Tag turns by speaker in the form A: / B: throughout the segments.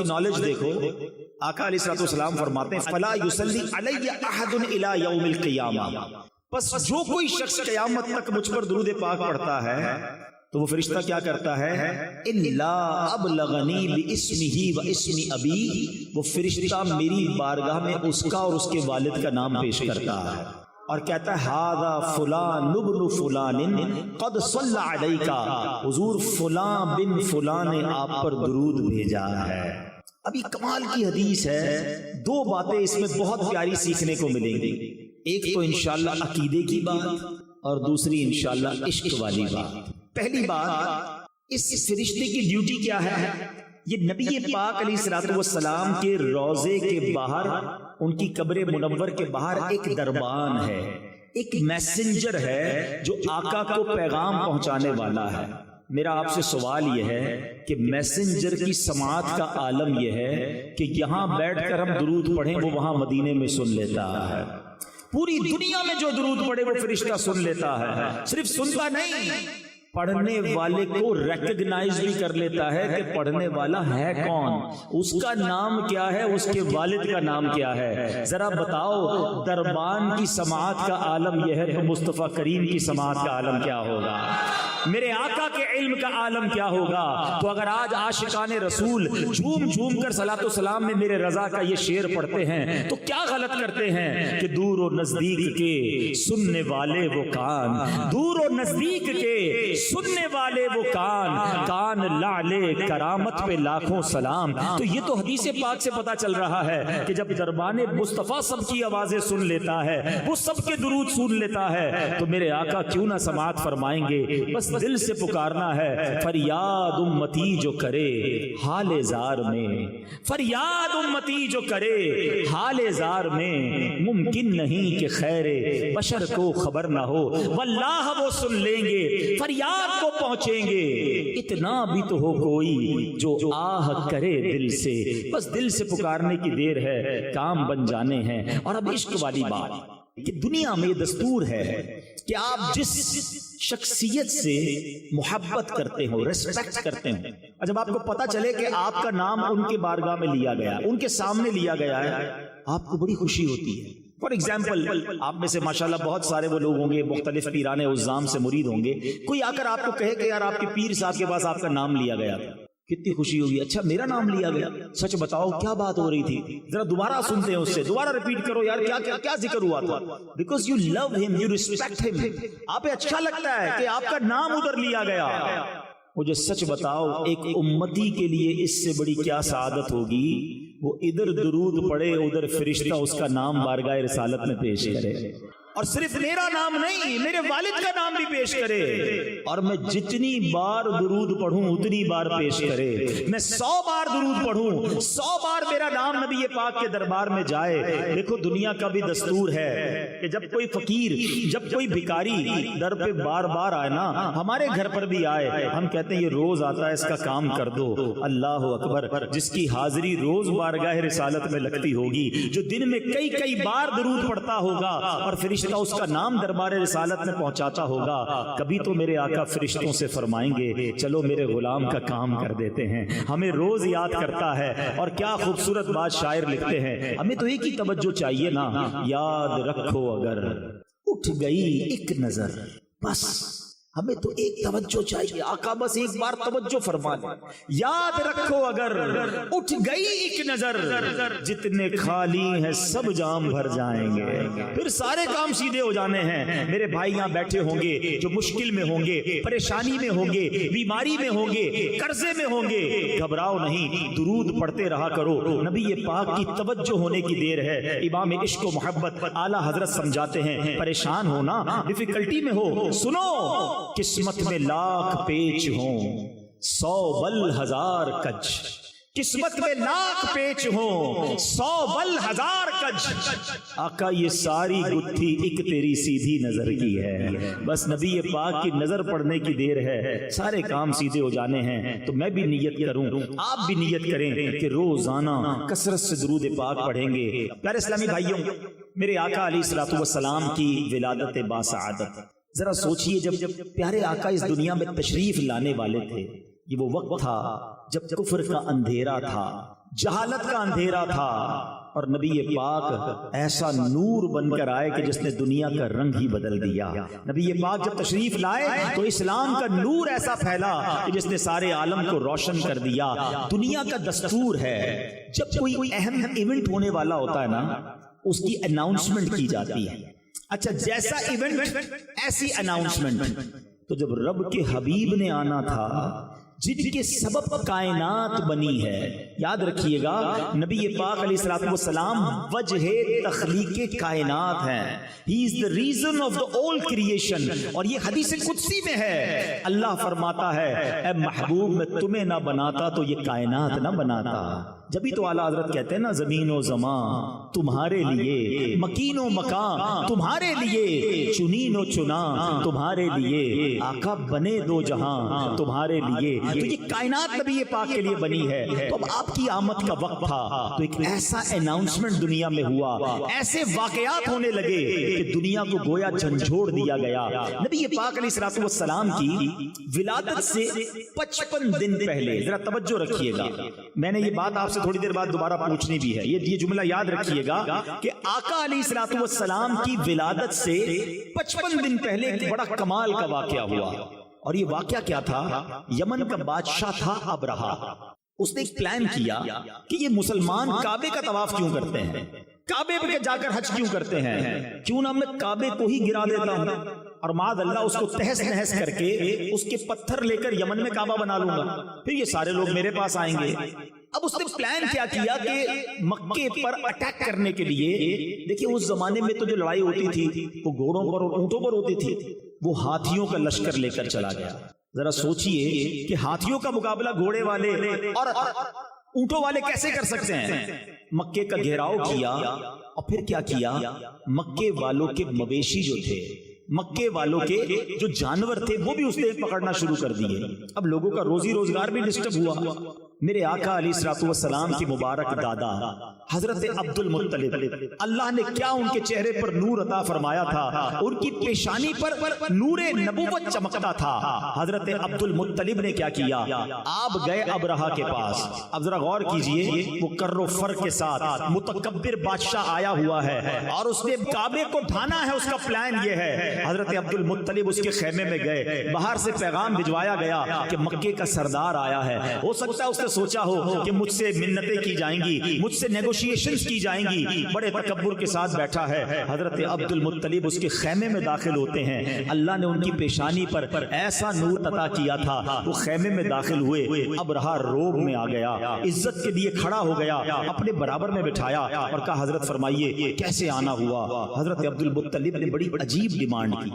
A: Knowledge دیکھو، آقا علیہ الصلوۃ والسلام فرماتے ہیں فلا یصلی علی احد الی یوم القیامہ، بس جو کوئی شخص قیامت تک مجھ پر درود پاک پڑھتا ہے تو وہ فرشتہ کیا کرتا ہے، الا ابلغنی باسمہ و اسم ابی، وہ فرشتہ میری بارگاہ میں اس کا اور اس کے والد کا نام پیش کرتا ہے اور کہتا ہے ھذا فلان ابن فلان قد صلی علیک، حضور فلاں بن فلاں نے آپ پر درود بھیجا ہے۔ ابھی کمال کی حدیث ہے، دو باتیں اس میں بہت پیاری سیکھنے کو ملیں گی، ایک تو انشاءاللہ عقیدے کی بات اور دوسری انشاءاللہ عشق والی بات۔ پہلی بات، اس فرشتے کی ڈیوٹی کیا ہے؟ یہ نبی پاک علیہ الصلوۃ والسلام کے روضے کے باہر، ان کی قبر منور کے باہر ایک دربان ہے، ایک میسنجر ہے جو آقا کو پیغام پہنچانے والا ہے۔ میرا آپ سے سوال یہ ہے کہ میسنجر کی سماعت کا عالم یہ ہے کہ یہاں بیٹھ کر ہم درود پڑھیں وہ وہاں مدینے میں سن لیتا ہے، پوری دنیا میں جو درود پڑھے وہ فرشتہ سن لیتا ہے، صرف سنتا نہیں، پڑھنے والے کو ریکگنائز بھی کر لیتا ہے کہ پڑھنے والا ہے کون، اس کا نام کیا ہے، اس کے والد کا نام کیا ہے۔ ذرا بتاؤ، دربان کی سماعت کا عالم یہ ہے تو مصطفیٰ کریم کی سماعت کا عالم کیا ہوگا، میرے آقا کے علم کا عالم کیا ہوگا۔ تو اگر آج عاشقان رسول جھوم جھوم کر صلاۃ و سلام میں میرے رضا کا یہ شعر پڑھتے ہیں تو کیا غلط کرتے ہیں کہ دور و نزدیک کے سننے والے وہ کان، دور و نزدیک کے سننے والے وہ کان، کان لعلے کرامت پہ لاکھوں سلام۔ تو یہ تو حدیث پاک سے پتا چل رہا ہے کہ جب دربان مصطفیٰ سب کی آوازیں سن لیتا ہے، وہ سب کے درود سن لیتا ہے، تو میرے آقا کیوں نہ سماعت فرمائیں گے۔ بس دل سے پکارنا ہے، فریاد امتی جو کرے حال زار میں، فریاد امتی جو کرے حال زار میں، ممکن نہیں کہ خیر بشر کو خبر نہ ہو، واللہ وہ سن لیں گے، فریاد کو پہنچیں گے۔ اتنا بھی تو ہو کوئی جو آہ کرے دل سے، بس دل سے پکارنے کی دیر ہے، کام بن جانے ہیں۔ اور اب عشق والی بات کہ دنیا میں دستور ہے کہ آپ جس شخصیت سے محبت کرتے ہو، ریسپیکٹ کرتے ہو، اور جب آپ کو پتا چلے کہ آپ کا نام ان کے بارگاہ میں لیا گیا، ان کے سامنے لیا گیا ہے، آپ کو بڑی خوشی ہوتی ہے۔ فار ایگزامپل، آپ میں سے ماشاءاللہ بہت سارے وہ لوگ ہوں گے مختلف پیران عظام سے مرید ہوں گے، کوئی آ کر آپ کو کہے کہ یار آپ کے پیر صاحب کے پاس آپ کا نام لیا گیا تھا، کتنی خوشی ہوگی، اچھا میرا نام لیا گیا، سچ بتاؤ کیا بات ہو رہی تھی، ذرا دوبارہ سنتے ہیں اس سے، دوبارہ ریپیٹ کرو یار کیا ذکر ہوا تھا، بیکاز یو لو ہم، یو ریسپیکٹ ہم، آپ اچھا لگتا ہے کہ آپ کا نام ادھر لیا گیا۔ مجھے سچ بتاؤ، ایک امتی کے لیے اس سے بڑی کیا سعادت ہوگی، وہ ادھر درود پڑھے، ادھر فرشتہ اس کا نام بارگاہ رسالت میں پیش کرے، اور صرف میرا نام نہیں، میرے والد کا نام بھی پیش کرے، اور میں جتنی بار درود پڑھوں اتنی بار پیش کرے، میں 100 بار درود پڑھوں 100 بار میرا نام نبی پاک کے دربار میں جائے۔ دیکھو دنیا کا بھی دستور ہے کہ جب کوئی فقیر، جب کوئی بھکاری در پہ بار بار آئے نا، ہمارے گھر پر بھی آئے، ہم کہتے ہیں یہ روز آتا ہے، اس کا کام کر دو۔ اللہ اکبر، جس کی حاضری روز بارگاہ رسالت میں لگتی ہوگی، جو دن میں کئی بار درود پڑھتا ہوگا اور فرشتہ اس کا نام دربار رسالت میں پہنچاتا ہوگا، کبھی تو میرے آقا فرشتوں سے فرمائیں گے چلو میرے غلام کا کام کر دیتے ہیں، ہمیں روز یاد کرتا ہے۔ اور کیا خوبصورت بات شاعر لکھتے ہیں، ہمیں تو ایک ہی توجہ چاہیے نا، یاد رکھو اگر اٹھ گئی ایک نظر، بس ہمیں تو ایک توجہ چاہیے، آقا بس ایک بار توجہ فرما لیں، یاد رکھو اگر اٹھ گئی ایک نظر، جتنے خالی ہیں سب جام بھر جائیں گے، پھر سارے کام سیدھے ہو جانے ہیں۔ میرے بھائی یہاں بیٹھے ہوں گے جو مشکل میں ہوں گے، پریشانی میں ہوں گے، بیماری میں ہوں گے، قرضے میں ہوں گے، گھبراؤ نہیں، درود پڑھتے رہا کرو، نبی پاک کی توجہ ہونے کی دیر ہے۔ امام عشق و محبت اعلیٰ حضرت سمجھاتے ہیں، پریشان ہونا، ڈیفیکلٹی میں ہو، سنو، قسمت میں لاکھ پیچ ہوں 100 بل ہزار کج، قسمت میں لاکھ پیچ ہوں 100 بل ہزار کج، آقا یہ ساری گتھی ایک تیری سیدھی نظر کی ہے، بس نبی پاک کی نظر پڑنے کی دیر ہے، سارے کام سیدھے ہو جانے ہیں۔ تو میں بھی نیت کروں، آپ بھی نیت کریں کہ روزانہ کثرت سے درود پاک پڑھیں گے۔ پیارے اسلامی بھائیوں، میرے آقا علیہ الصلوۃ والسلام کی ولادت باسعادت، ذرا سوچئے جب پیارے آقا اس دنیا میں تشریف لانے والے تھے، یہ وہ وقت تھا جب کفر کا اندھیرا تھا، جہالت کا اندھیرا تھا، اور نبی پاک ایسا نور بن کر آئے کہ جس نے دنیا کا رنگ ہی بدل دیا۔ نبی پاک جب تشریف لائے تو اسلام کا نور ایسا پھیلا کہ جس نے سارے عالم کو روشن کر دیا۔ دنیا کا دستور ہے جب کوئی اہم ایونٹ ہونے والا ہوتا ہے نا، اس کی اناؤنسمنٹ کی جاتی ہے۔ اچھا، جیسا ایونٹ ایسی اناؤنسمنٹ۔ تو جب رب کے حبیب نے آنا تھا جن کے سبب کائنات بنی ہے، یاد رکھیے گا نبی پاک علیہ الصلوۃ والسلام وجہ تخلیق کائنات ہیں۔ ہی از the reason of the all creation۔ اور یہ حدیث قدسی میں ہے، اللہ فرماتا ہے اے محبوب میں تمہیں نہ بناتا تو یہ کائنات نہ بناتا۔ جبھی تو اعلیٰ حضرت کہتے ہیں نا، زمین و زمان تمہارے لیے، مکین و مکان تمہارے لیے، چنین و چنا تمہارے لیے، آقا بنے دو جہاں تمہارے لیے۔ تو یہ کائنات نبی پاک کے لیے بنی ہے۔ تو اب آپ کی آمد کا وقت تھا تو ایک ایسا اناؤنسمنٹ دنیا میں ہوا، ایسے واقعات ہونے لگے کہ دنیا کو گویا جھنجھوڑ دیا گیا۔ نبی پاک علیہ الصلوۃ والسلام کی ولادت سے 55 دن پہلے، ذرا توجہ رکھیے گا، میں نے یہ بات آپ سے تھوڑی دیر بعد دوبارہ پوچھنی بھی ہے، یہ جملہ یاد رکھیے گا کہ آقا علیہ الصلوۃ والسلام کی ولادت سے 55 دن پہلے ایک بڑا کمال کا واقعہ ہوا۔ اور یہ واقعہ کیا تھا؟ یمن کا بادشاہ تھا ابرہہ۔ اس نے ایک پلان کیا کہ یہ مسلمان کعبے کا طواف کیوں کرتے ہیں، کعبے پہ جا کر حج کیوں کرتے ہیں، کیوں نہ میں کعبے کو ہی گرا دیتا ہوں اور معاذ اللہ اس کو تہس نہس کر کے اس کے پتھر لے کر یمن میں کعبہ بنا لوں گا، پھر یہ سارے لوگ میرے پاس آئیں گے۔ اب اس نے پلان کیا کہ مکے پر اٹیک کرنے کے لیے، دیکھیں اس زمانے میں تو جو لڑائی ہوتی تھی وہ گھوڑوں پر اور اونٹوں پر ہوتی تھی، وہ ہاتھیوں کا لشکر لے کر چلا گیا۔ ذرا سوچئے کہ ہاتھیوں کا مقابلہ گھوڑے والے اور اونٹوں والے کیسے کر سکتے ہیں؟ مکے کا گھیراؤ کیا اور پھر کیا کیا، مکے والوں کے مویشی جو تھے، مکے والوں کے جو جانور تھے وہ بھی اس نے پکڑنا شروع کر دیے۔ اب لوگوں کا روزی روزگار بھی ڈسٹرب ہوا۔ میرے آقا علیہ الصلوۃ والسلام کی مبارک دادا حضرت عبد المطلب، اللہ نے کیا ان کے چہرے پر نور عطا فرمایا تھا، ان کی پیشانی پر نور نبوت چمکتا تھا۔ حضرت عبد المطلب نے کیا کیا، آپ گئے ابرہہ کے پاس۔ اب ذرا غور کیجئے، وہ کر و فر کے ساتھ متکبر بادشاہ آیا ہوا ہے اور اس نے کعبے کو ڈھانا ہے، اس کا پلان یہ ہے۔ حضرت عبد المطلب اس کے خیمے میں گئے، باہر سے پیغام بھجوایا گیا کہ مکے کا سردار آیا ہے۔ ہو سکتا ہے اس نے سوچا ہو کہ مجھ سے منتیں کی جائیں گی، مجھ سے نیگوشیشنز کی جائیں گی، بڑے تکبر کے ساتھ بیٹھا ہے۔ حضرت عبد المطلب اس کے خیمے میں داخل ہوتے ہیں، اللہ نے ان کی پیشانی پر ایسا نور عطا کیا تھا، وہ خیمے میں داخل ہوئے، ابرہہ روب میں آ گیا، عزت کے لیے کھڑا ہو گیا، اپنے برابر میں بٹھایا اور کہا حضرت فرمائیے کیسے آنا ہوا؟ حضرت عبد المطلب نے بڑی عجیب ڈیمانڈ کی۔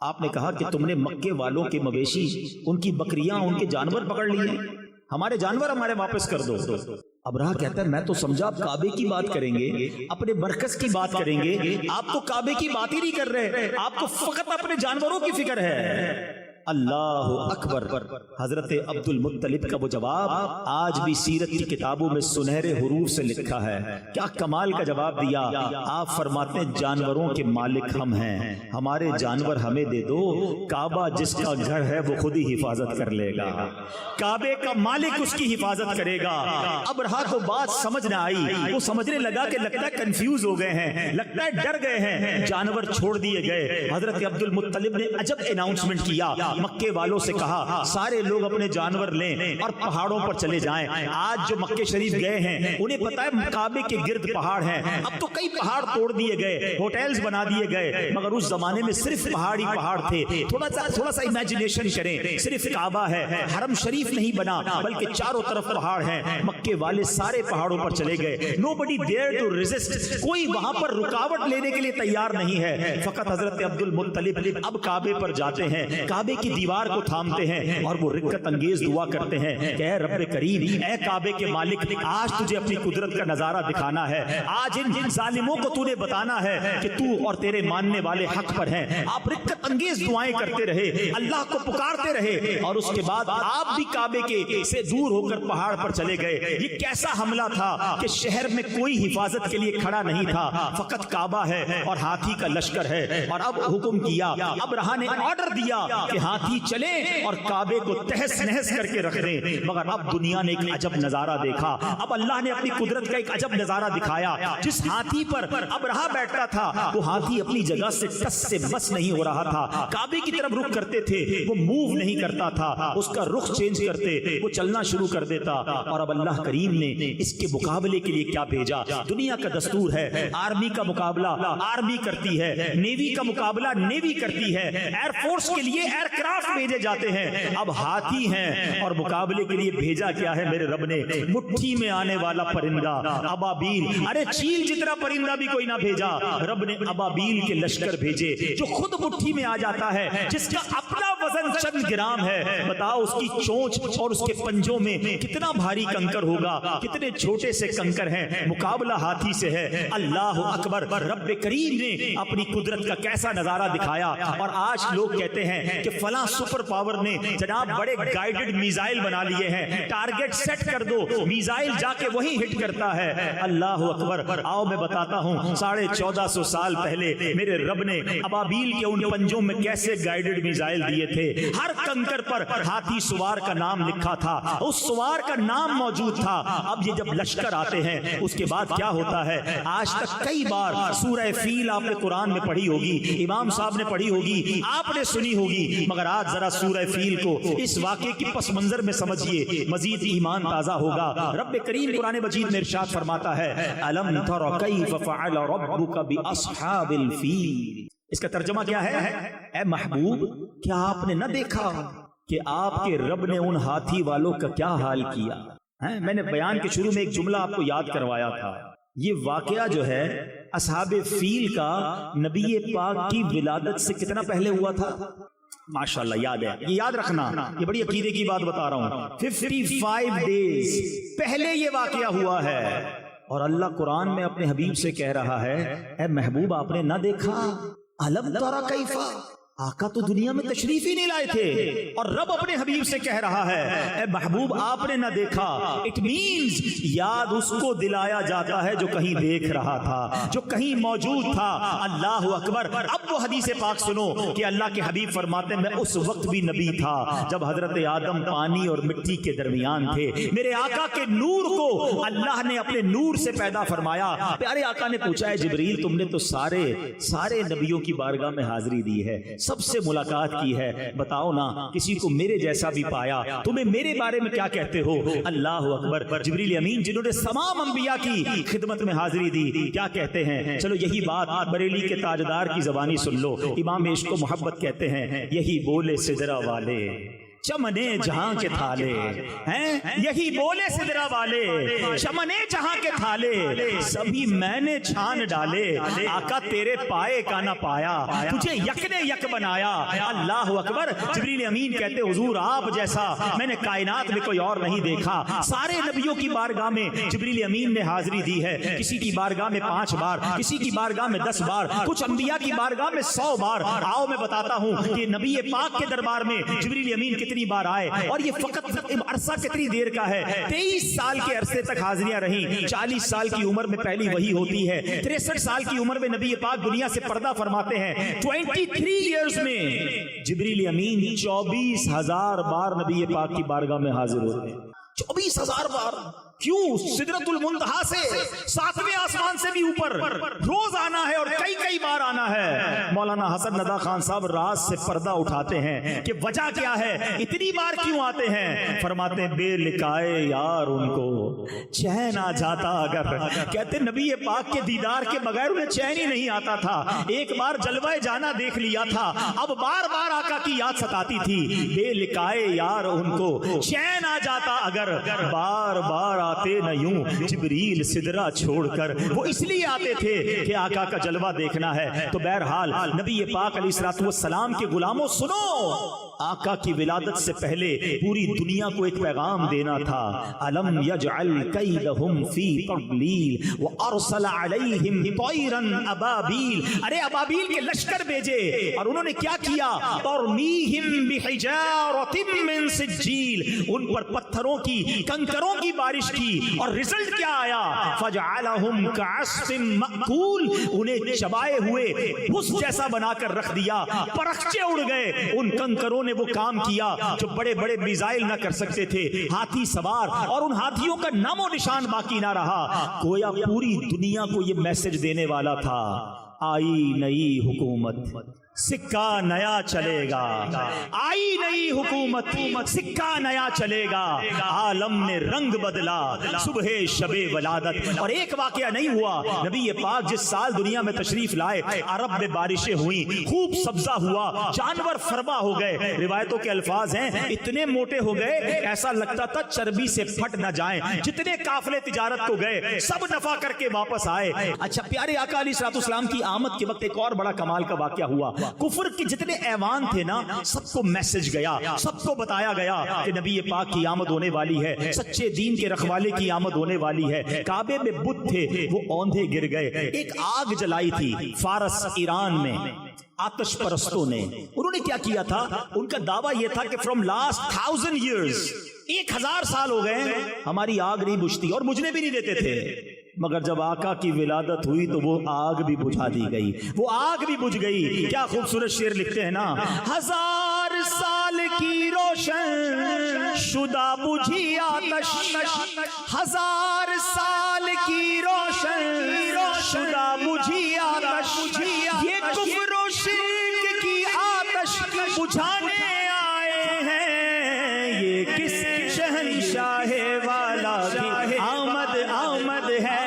A: آپ نے کہا کہ تم نے مکے والوں کے مویشی، ان کی بکریاں، ان کے جانور پکڑ لیے، ہمارے جانور ہمارے واپس کر دو۔ ابرہہ کہتا ہے میں تو سمجھا آپ کعبے کی بات کریں گے، اپنے مرکز کی بات کریں گے، آپ تو کعبے کی بات ہی نہیں کر رہے، آپ کو فقط اپنے جانوروں کی فکر ہے۔ اللہ اکبر۔ حضرت عبد المطلب کا وہ جواب آج بھی سیرت کی کتابوں میں سنہرے حروف سے لکھا ہے۔ کیا کمال کا جواب دیا۔ آپ فرماتے ہیں جانوروں کے مالک ہم ہیں، ہمارے جانور ہمیں دے دو، کعبہ جس کا گھر ہے وہ خود ہی حفاظت کر لے گا، کعبے کا مالک اس کی حفاظت کرے گا۔ ابرہہ کو بات سمجھ نہ آئی، وہ سمجھنے لگا کہ لگتا ہے کنفیوز ہو گئے ہیں، لگتا ہے ڈر گئے ہیں، جانور چھوڑ دیے گئے۔ حضرت عبد المطلب نے عجب اناؤنسمنٹ کیا، مکے والوں سے کہا سارے لوگ اپنے جانور لیں اور پہاڑوں پر چلے جائیں۔ آج جو مکے شریف گئے ہیں انہیں پتا ہے کعبے کے گرد پہاڑ ہیں، اب تو کئی پہاڑ توڑ دیے گئے، ہوٹلز بنا دیے گئے، مگر اس زمانے میں صرف پہاڑ ہی پہاڑ تھے۔ تھوڑا سا امیجنیشن کریں، صرف کعبہ ہے، حرم شریف نہیں بنا بلکہ چاروں طرف پہاڑ ہیں۔ مکے والے سارے پہاڑوں پر چلے گئے، nobody dare to resist، کوئی وہاں پر رکاوٹ لینے کے لیے تیار نہیں ہے۔ فقط حضرت عبد المطلب اب کعبے پر جاتے ہیں، کعبے کی دیوار کو تھامتے ہیں اور وہ رکت انگیز دعا کرتے ہیں کہ اے رب کریم، اے کعبے کے مالک، آج تجھے اپنی قدرت کا نظارہ دکھانا ہے، آج ان ظالموں کو تو نے بتانا ہے کہ تو اور تیرے ماننے والے حق پر ہیں۔ آپ رکت انگیز دعائیں کرتے رہے، اللہ کو پکارتے رہے، اور اس کے بعد آپ بھی کعبے کے سے دور ہو کر پہاڑ پر چلے گئے۔ یہ کیسا حملہ تھا کہ شہر میں کوئی حفاظت کے لیے کھڑا نہیں تھا، فقط کعبہ ہے اور ہاتھی کا لشکر ہے۔ اور اب حکم کیا، ابرہہ نے آرڈر دیا کہ ہاں ہاتھی چلے اور کعبے کو تہس نہس کر کے رکھ دیں، مگر اب دنیا نے ایک عجب نظارہ دیکھا، اب اللہ نے اپنی قدرت کا ایک عجب نظارہ دکھایا۔ جس ہاتھی پر اب رہا بیٹھتا تھا وہ ہاتھی اپنی جگہ سے ٹس سے بس نہیں ہو رہا تھا، کعبے کی طرف رخ کرتے تھے وہ موو نہیں کرتا تھا، اس کا رخ چینج کرتے وہ چلنا شروع کر دیتا۔ اور اب اللہ کریم نے اس کے مقابلے کے لیے کیا بھیجا؟ دنیا کا دستور ہے آرمی کا مقابلہ آرمی کرتی ہے، نیوی کا مقابلہ نیوی کرتی ہے، ایئر فورس کے لیے ایئر کرافٹ بھیجے جاتے ہیں، اب ہاتھی ہیں اور مقابلے کے لیے بھیجا کیا ہے میرے رب نے؟ مٹھی میں آنے والا پرندہ ابابیل۔ ارے چیل جتنا پرندہ بھی کوئی نہ بھیجا، رب نے ابابیل کے لشکر بھیجے جو خود مٹھی میں آ جاتا ہے، جس کا اپنا وزن چند گرام ہے۔ بتاؤ اس کی چونچ اور اس کے پنجوں میں کتنا بھاری کنکر ہوگا، کتنے چھوٹے سے کنکر ہیں، مقابلہ ہاتھی سے ہے۔ اللہ اکبر، رب کریم نے اپنی قدرت کا کیسا نظارہ دکھایا۔ اور آج لوگ کہتے ہیں کہ فلاں سپر پاور نے جناب بڑے گائیڈڈ میزائل بنا لیے ہیں، ٹارگٹ سیٹ کر دو میزائل جا کے وہیں ہٹ کرتا ہے۔ اللہ اکبر، آؤ میں بتاتا ہوں 1450 سال پہلے میرے رب نے ابابیل کے ان پنجوں میں کیسے گائیڈڈ میزائل دیے تھے۔ ہر کنکر پر ہاتھی سوار کا نام لکھا تھا، اس سوار کا نام موجود تھا۔ اب یہ جب لشکر آتے ہیں اس کے بعد کیا ہوتا ہے؟ آج تک کئی بار سورہ فیل آپ نے قرآن میں پڑھی ہوگی، امام صاحب نے پڑھی ہوگی، آپ نے سنی ہوگی، مگر آج ذرا سورہ فیل کو اس واقعے کی پس منظر میں سمجھیے، مزید ایمان تازہ ہوگا۔ رب کریم قرآن مجید میں ارشاد فرماتا ہے الم تر کیف فعل ربک باصحاب الفیل۔ اس کا ترجمہ کیا ہے؟ اے محبوب کیا آپ نے نہ دیکھا کہ آپ کے رب نے ان ہاتھی والوں کا کیا حال کیا؟ میں نے بیان کے شروع میں ایک جملہ آپ کو یاد کروایا تھا، یہ واقعہ جو ہے اصحاب فیل کا نبی پاک کی ولادت سے کتنا پہلے ہوا تھا؟ ماشاءاللہ یاد ہے، یہ یاد رکھنا، یہ بڑی عقیدے کی بات بتا رہا ہوں۔ 55 ڈیز پہلے یہ واقعہ ہوا ہے، اور اللہ قرآن میں اپنے حبیب سے کہہ رہا ہے اے محبوب آپ نے نہ دیکھا؟ الم ترى کیف، آقا تو دنیا میں تشریف ہی نہیں لائے تھے، اور رب اپنے حبیب سے کہہ رہا ہے اے محبوب آپ نے نہ دیکھا۔ اٹ مینز یاد اس کو دلایا جاتا ہے جو کہیں دیکھ رہا تھا، جو کہیں موجود تھا۔ اللہ اکبر۔ اب وہ حدیث پاک سنو کہ اللہ کے حبیب فرماتے ہیں میں اس وقت بھی نبی تھا جب حضرت آدم پانی اور مٹی کے درمیان تھے، میرے آقا کے نور کو اللہ نے اپنے نور سے پیدا فرمایا۔ پیارے آقا نے پوچھا ہے جبریل تم نے تو سارے نبیوں کی بارگاہ میں حاضری دی ہے، سب سے ملاقات کی ہے، بتاؤ نا کسی کو میرے جیسا بھی پایا، تمہیں میرے بارے میں کیا کہتے ہو؟ اللہ اکبر۔ جبریل امین جنہوں نے تمام انبیاء کی خدمت میں حاضری دی کیا کہتے ہیں؟ چلو یہی بات بریلی کے تاجدار کی زبانی سن لو، امام عشق و محبت کہتے ہیں یہی بولے سدرا والے چمنے جہاں کے تھالے ہیں، یہی بولے سدرا والے چمنے جہاں کے تھالے، سبھی میں نے چھان ڈالے، آقا تیرے پائے کا نہ پایا، تجھے یک نے یک بنایا۔ اللہ اکبر۔ جبریل امین کہتے حضور آپ جیسا میں نے کائنات میں کوئی اور نہیں دیکھا۔ سارے نبیوں کی بارگاہ میں جبریل امین نے حاضری دی ہے، کسی کی بارگاہ میں 5 بار، کسی کی بارگاہ میں 10 بار، کچھ انبیاء کی بارگاہ میں 100 بار۔ آؤ میں بتاتا ہوں کہ نبی پاک کے دربار میں جبریل امین کتنی بار آئے، اور یہ فقط عرصہ کتنی دیر کا ہے؟ 23 سال کے عرصے تک حاضریاں رہیں۔ 40 سال کی عمر میں پہلی وحی ہوتی ہے، 63 سال کی عمر میں نبی پاک دنیا سے پردہ فرماتے ہیں۔ 23 ایئرز میں جبریل امین 24,000 بار نبی پاک کی بارگاہ میں حاضر ہوتے ہیں۔ 24,000 بار۔ کیوں؟ سدرۃ المنتہا سے 7ویں آسمان سے بھی اوپر روز آنا ہے اور کئی بار آنا ہے۔ مولانا حسن ندا خان صاحب راز سے پردہ اٹھاتے ہیں کہ وجہ کیا ہے، اتنی بار کیوں آتے ہیں؟ فرماتے ہیں بے لکائے یار ان کو چین آ جاتا اگر، کہتے نبی پاک کے دیدار کے بغیر انہیں چین ہی نہیں آتا تھا۔ ایک بار جلوہ جانا دیکھ لیا تھا، اب بار بار آقا کی یاد ستاتی تھی۔ بے لکائے یار ان کو چین آ جاتا اگر، بار بار آتے نہ یوں جبریل سدرا چھوڑ کر، وہ اس لیے آتے تھے کہ آقا کا جلوہ دیکھنا ہے۔ تو بہرحال نبی پاک علیہ الصلوۃ والسلام کے غلاموں سنو، آقا کی ولادت سے پہلے پوری دنیا کو ایک پیغام دینا تھا۔ الم یجعل کیدہم فی تضلیل وارسل علیہم طیرا ابابیل، ارے ابابیل کے لشکر بھیجے اور انہوں نے کیا کیا؟ ترمیہم بحجارۃ من سجیل، ان پر پتھروں کی کنکروں کی بارش کی، اور رزلٹ کیا آیا؟ فجعلہم کعصف مأکول، انہیں چبائے ہوئے بھس جیسا بنا کر رکھ دیا، پرخچے اڑ گئے۔ ان کنکروں نے وہ کام کیا جو بڑے بڑے میزائل نہ کر سکتے تھے، ہاتھی سوار، اور ان ہاتھیوں کا نام و نشان باقی نہ رہا۔ گویا پوری دنیا کو یہ میسج دینے والا تھا، آئی نئی حکومت، سکہ نیا چلے گا، آئی نئی حکومت، سکہ نیا چلے گا، عالم نے رنگ بدلا، صبح شب ولادت۔ اور ایک واقعہ نہیں ہوا، نبی پاک جس سال دنیا میں تشریف لائے عرب میں بارشیں ہوئیں، خوب سبزہ ہوا، جانور فرما ہو گئے۔ روایتوں کے الفاظ ہیں اتنے موٹے ہو گئے ایسا لگتا تھا چربی سے پھٹ نہ جائیں۔ جتنے قافلے تجارت کو گئے سب نفع کر کے واپس آئے۔ اچھا، پیارے آقا علیہ الصلوۃ والسلام کی آمد کے وقت ایک اور بڑا کمال کا واقعہ ہوا۔ کفر کے جتنے ایوان تھے نا، سب کو میسج گیا، سب کو بتایا گیا کہ نبی پاک کی آمد ہونے والی ہے، سچے دین کے رکھوالے کی آمد ہونے والی ہے۔ کعبے میں بت تھے، وہ اوندھے گر گئے۔ ایک آگ جلائی تھی فارس ایران میں آتش پرستوں نے۔ انہوں نے کیا کیا تھا؟ ان کا دعویٰ یہ تھا کہ فرام لاسٹ 1000 years، 1000 سال ہو گئے ہماری آگ نہیں بجھتی، اور بجھنے بھی نہیں دیتے تھے۔ مگر جب آقا کی ولادت ہوئی تو وہ آگ بھی بجھا دی گئی، وہ آگ بھی بجھ گئی۔ کیا خوبصورت شعر لکھتے ہیں نا، 1000 سال کی روشن شدہ بجھی آتش، 1000 سال کی روشن شدہ بجھی آتش، یہ کفر و شرک کی آتش بجھانے آئے ہیں، یہ کس شہنشاہ والا کی آمد آمد ہے،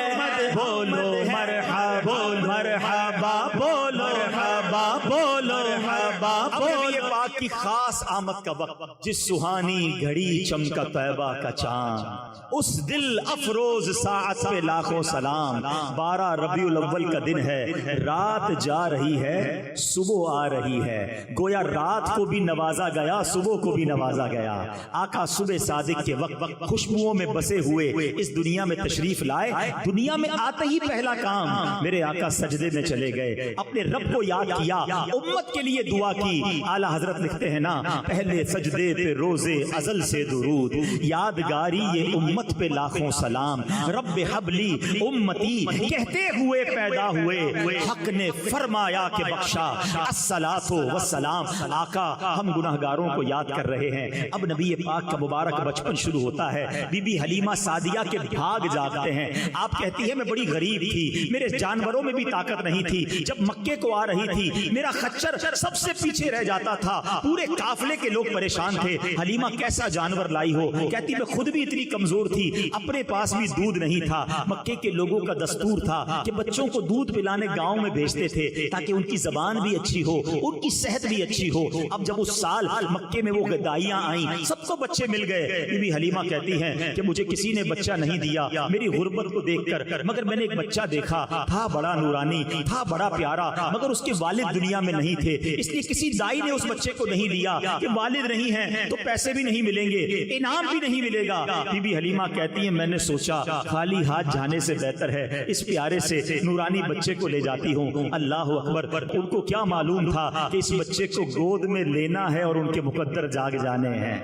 A: بولو مرحبا مرحبا، بولو مرحبا، بولو مرحبا، بولو پاک کی خاص آمد کا وقت، جس سہانی گھڑی چمکا طیبہ کا چاند، اس دل افروز ساعت پہ لاکھوں سلام۔ 12 ربیع الاول کا دن ہے، رات جا رہی ہے، صبح آ رہی ہے۔ گویا رات کو بھی نوازا گیا، صبح کو بھی نوازا گیا۔ آقا صبح صادق کے وقت خوشبوؤں میں بسے ہوئے اس دنیا میں تشریف لائے۔ دنیا میں آتے ہی پہلا کام میرے آقا سجدے میں چلے گئے، اپنے رب کو یاد کیا، امت کے لیے دعا کی۔ اعلیٰ حضرت لکھتے ہیں نا، پہلے سجدے پہ روزے ازل سے درود، یادگاری یہ امت پہ لاکھوں سلام، رب حبلی امتی کہتے ہوئے پیدا ہوئے، حق نے فرمایا کہ بخشا الصلاۃ والسلام۔ آقا ہم گناہگاروں کو یاد کر رہے ہیں۔ اب نبی پاک کا مبارک بچپن شروع ہوتا ہے۔ بی بی حلیمہ سعدیہ کے بھاگ جاگتے ہیں۔ آپ کہتی ہے میں بڑی غریب تھی، میرے جانوروں میں بھی طاقت نہیں تھی، جب مکے کو آ رہی تھی میرا خچر سب سے پیچھے رہ جاتا تھا، پورے قافلے کے لوگ پریشان تھے، حلیمہ کیسا جانور لائی ہو؟ کہتی میں خود بھی اتنی کمزور تھی، اپنے پاس بھی دودھ نہیں تھا۔ مکے کے لوگوں کا دستور تھا کہ بچوں کو دودھ پلانے گاؤں میں بھیجتے تھے تاکہ ان کی زبان بھی اچھی ہو، ان کی صحت بھی اچھی ہو۔ اب جب اس سال مکے میں وہ گدائیاں آئیں، سب کو بچے مل گئے۔ بی بی حلیمہ کہتی ہیں کہ مجھے کسی نے بچہ نہیں دیا میری غربت کو دیکھ کر، مگر میں نے ایک بچہ دیکھا، تھا بڑا نورانی، تھا بڑا پیارا، مگر اس کے والد دنیا میں نہیں تھے، اس لیے کسی دائی نے اس بچے کو نہیں دیا کہ والد نہیں ہیں تو پیسے بھی نہیں ملیں گے، انعام بھی نہیں ملے گا۔ بی بی حلیمہ کہتی ہیں میں نے سوچا خالی ہاتھ جانے سے بہتر ہے اس پیارے سے نورانی بچے کو لے جاتی ہوں۔ اللہ اکبر، ان کو کیا معلوم تھا کہ اس بچے کو گود میں لینا ہے اور ان کے مقدر جاگ جانے ہیں۔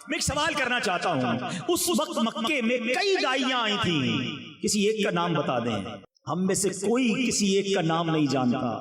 A: میں ایک سوال کرنا چاہتا ہوں، اس وقت مکے میں کئی دائیاں آئی تھیں، کسی ایک کا نام بتا دیں، ہم میں سے کوئی کسی ایک کا نام نہیں جانتا،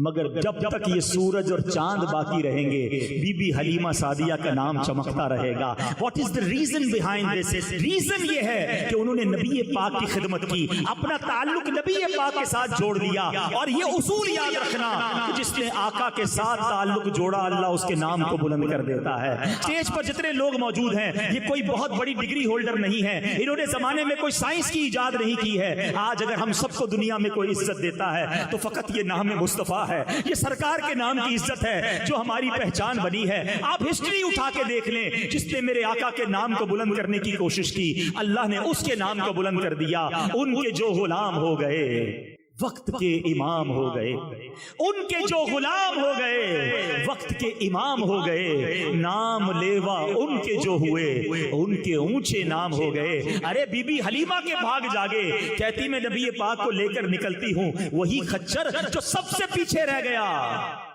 A: مگر جب تک یہ سورج اور چاند باقی رہیں گے بی بی حلیمہ سعدیہ کا نام چمکتا رہے گا۔ What is the reason behind this? Reason یہ ہے کہ انہوں نے نبی پاک کی خدمت کی، اپنا تعلق نبی پاک کے ساتھ جوڑ دیا، اور یہ اصول یاد رکھنا کہ جس نے آقا کے ساتھ تعلق جوڑا اللہ اس کے نام کو بلند کر دیتا ہے۔ اسٹیج پر جتنے لوگ موجود ہیں یہ کوئی بہت بڑی ڈگری ہولڈر نہیں ہے، انہوں نے زمانے میں کوئی سائنس کی ایجاد نہیں کی ہے۔ آج اگر ہم سب کو دنیا میں کوئی عزت دیتا ہے تو فقط یہ نام مصطفیٰ ہے، یہ سرکار کے نام کی عزت ہے جو ہماری پہچان بنی ہے۔ آپ ہسٹری اٹھا کے دیکھ لیں، جس نے میرے آقا کے نام کو بلند کرنے کی کوشش کی اللہ نے اس کے نام کو بلند کر دیا۔ ان کے جو غلام ہو گئے وقت کے امام ہو گئے، ان کے جو غلام ہو گئے وقت کے امام ہو گئے، نام لیوا ان کے جو ہوئے ان کے اونچے نام ہو گئے۔ ارے بی بی حلیمہ کے بھاگ جاگے، کہتی میں نبی پاک کو لے کر نکلتی ہوں، وہی خچر جو سب سے پیچھے رہ گیا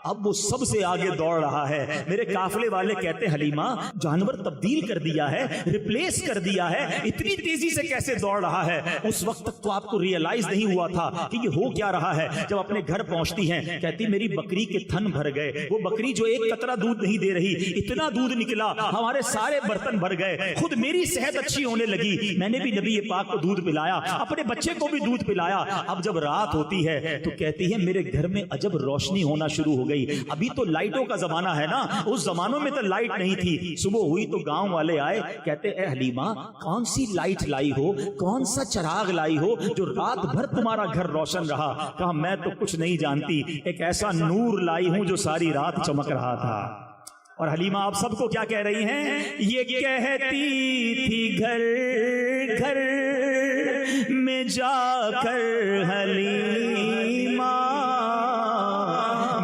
A: اب وہ سب سے آگے دوڑ رہا ہے. میرے قافلے والے کہتے حلیمہ جانور تبدیل کر دیا ہے, ریپلیس کر دیا ہے, اتنی تیزی سے کیسے دوڑ رہا ہے؟ اس وقت تک تو آپ کو ریئلائز نہیں ہوا تھا کہ یہ ہو کیا رہا ہے. جب اپنے گھر پہنچتی ہیں کہتی میری بکری کے تھن بھر گئے, وہ بکری جو ایک قطرہ دودھ نہیں دے رہی, اتنا دودھ نکلا ہمارے سارے برتن بھر گئے, خود میری صحت اچھی ہونے لگی, میں نے بھی نبی پاک کو دودھ پلایا, اپنے بچے کو بھی دودھ پلایا. اب جب رات ہوتی ہے تو کہتی ہے میرے گھر میں عجب روشنی ہونا شروع ہو گئی. ابھی تو لائٹوں کا زمانہ ہے نا, اس زمانوں میں تو لائٹ نہیں تھی. صبح ہوئی تو گاؤں والے آئے, کہتے اے حلیمہ کون سی لائٹ لائی ہو, کون سا چراغ لائی ہو جو رات بھر تمہارا گھر روشن رہا؟ کہا میں تو کچھ نہیں جانتی, ایک ایسا نور لائی ہوں جو ساری رات چمک رہا تھا. اور حلیمہ آپ سب کو کیا کہہ رہی ہیں؟ یہ کہتی تھی گھر گھر میں جا کر حلیمہ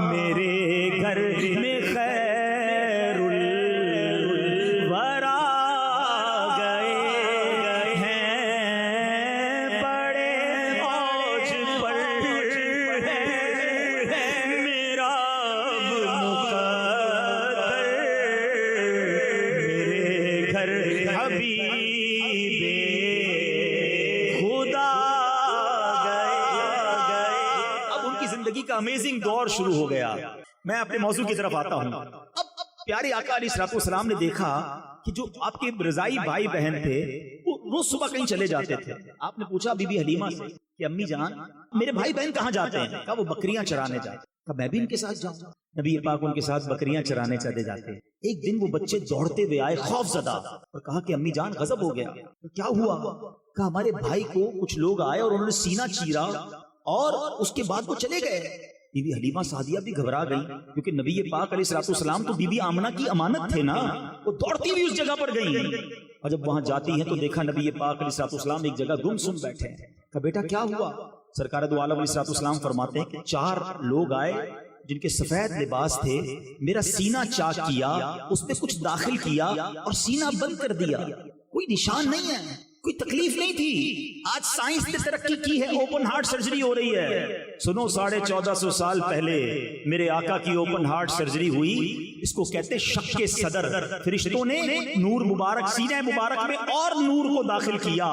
A: میرے گھر میں خیر الورا گئے ہیں, بڑے اوج پر میرا امیزنگ دور شروع ہو گیا. میں اپنے موضوع کی طرف آتا ہوں. اب پیارے آقا علیہ الصلوۃ والسلام نے دیکھا کہ جو آپ کے رضائی بھائی بہن تھے وہ روز صبح کہیں چلے جاتے تھے. آپ نے پوچھا بی بی حلیمہ سے کہ امی جان میرے بھائی بہن کہاں جاتے ہیں؟ کہا وہ بکریاں چرانے جاتے. کہا میں بھی ان کے ساتھ جاؤں. نبی پاک ان کے ساتھ بکریاں چرانے چلے جاتے. ایک دن وہ بچے دوڑتے ہوئے آئے خوف زدہ اور کہا کہ امی جان غضب ہو گیا. کیا ہوا؟ کہا ہمارے بھائی کو کچھ لوگ آئے اور انہوں نے سینہ چیرا اور اس کے بعد وہ چلے گئے. بی بی حلیمہ سعدیہ بھی گھبرا گئی کیونکہ نبی پاک علیہ الصلوۃ والسلام تو بی بی آمنہ کی امانت تھے نا. وہ دوڑتی ہوئی اس جگہ پر گئی اور جب وہاں جاتی ہیں تو دیکھا نبی پاک علیہ الصلوۃ والسلام ایک جگہ گم سم بیٹھے ہیں. کہا بیٹا کیا ہوا؟ سرکار دو عالم علیہ الصلوۃ والسلام فرماتے ہیں کہ 4 لوگ آئے جن کے سفید لباس تھے, میرا سینہ چاک کیا, اس میں کچھ داخل کیا اور سینہ بند کر دیا. کوئی نشان نہیں ہے, کوئی تکلیف نہیں تھی. آج سائنس نے ترقی کی ہے, اوپن ہارٹ سرجری ہو رہی ہے. سنو 1450 سال پہلے میرے آقا کی اوپن ہارٹ سرجری ہوئی. اس کو کہتے شق کے صدر. فرشتوں نے نور مبارک سینہ مبارک میں اور نور کو داخل کیا.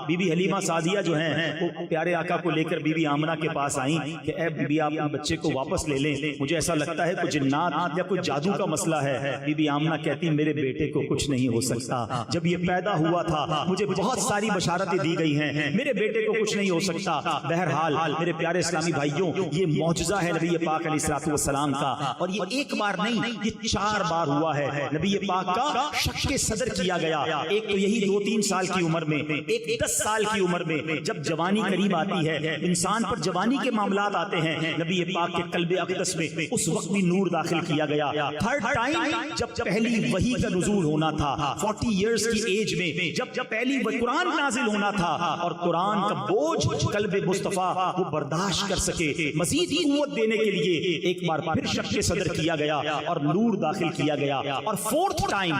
A: بی بی حلیمہ سعدیہ جو ہیں وہ پیارے آقا کو لے کر بی بی آمنہ کے پاس آئیں کہ اے بی بی آپ بچے کو واپس لے لیں, مجھے ایسا لگتا ہے کوئی جنات یا کوئی جادو کا مسئلہ ہے. بی بی آمنہ کہتی میرے بیٹے کو کچھ نہیں ہو سکتا. جب یہ پیدا ہوا تھا مجھے بہت ساری بشارتیں دی گئی ہیں, میرے بیٹے کو کچھ نہیں ہو سکتا. بہرحال میرے پیارے اسلامی بھائیوں, یہ معجزہ ہے نبی پاک علیہ الصلوۃ والسلام کا, اور یہ ایک بار نہیں یہ 4 بار ہوا ہے. نبی پاک کا شق صدر کیا گیا. ایک تو یہی 2-3 سال کی عمر میں, ایک 10 سال کی عمر میں. جب جوانی قریب آتی ہے, انسان پر جوانی کے معاملات آتے ہیں, نبی پاک کے قلب اقدس میں اس وقت بھی نور داخل کیا گیا. 3rd ٹائم جب پہلی وحی کا نزول ہونا تھا 40 ایئرز کی ایج میں, جب پہلی قرآن نازل ہونا تھا اور قرآن کا بوجھ قلب مصطفیٰ وہ برداشت کر سکے, مزید قوت دینے کے لیے ایک بار پھر شق کے صدر کیا گیا اور نور داخل کیا گیا. اور 4th ٹائم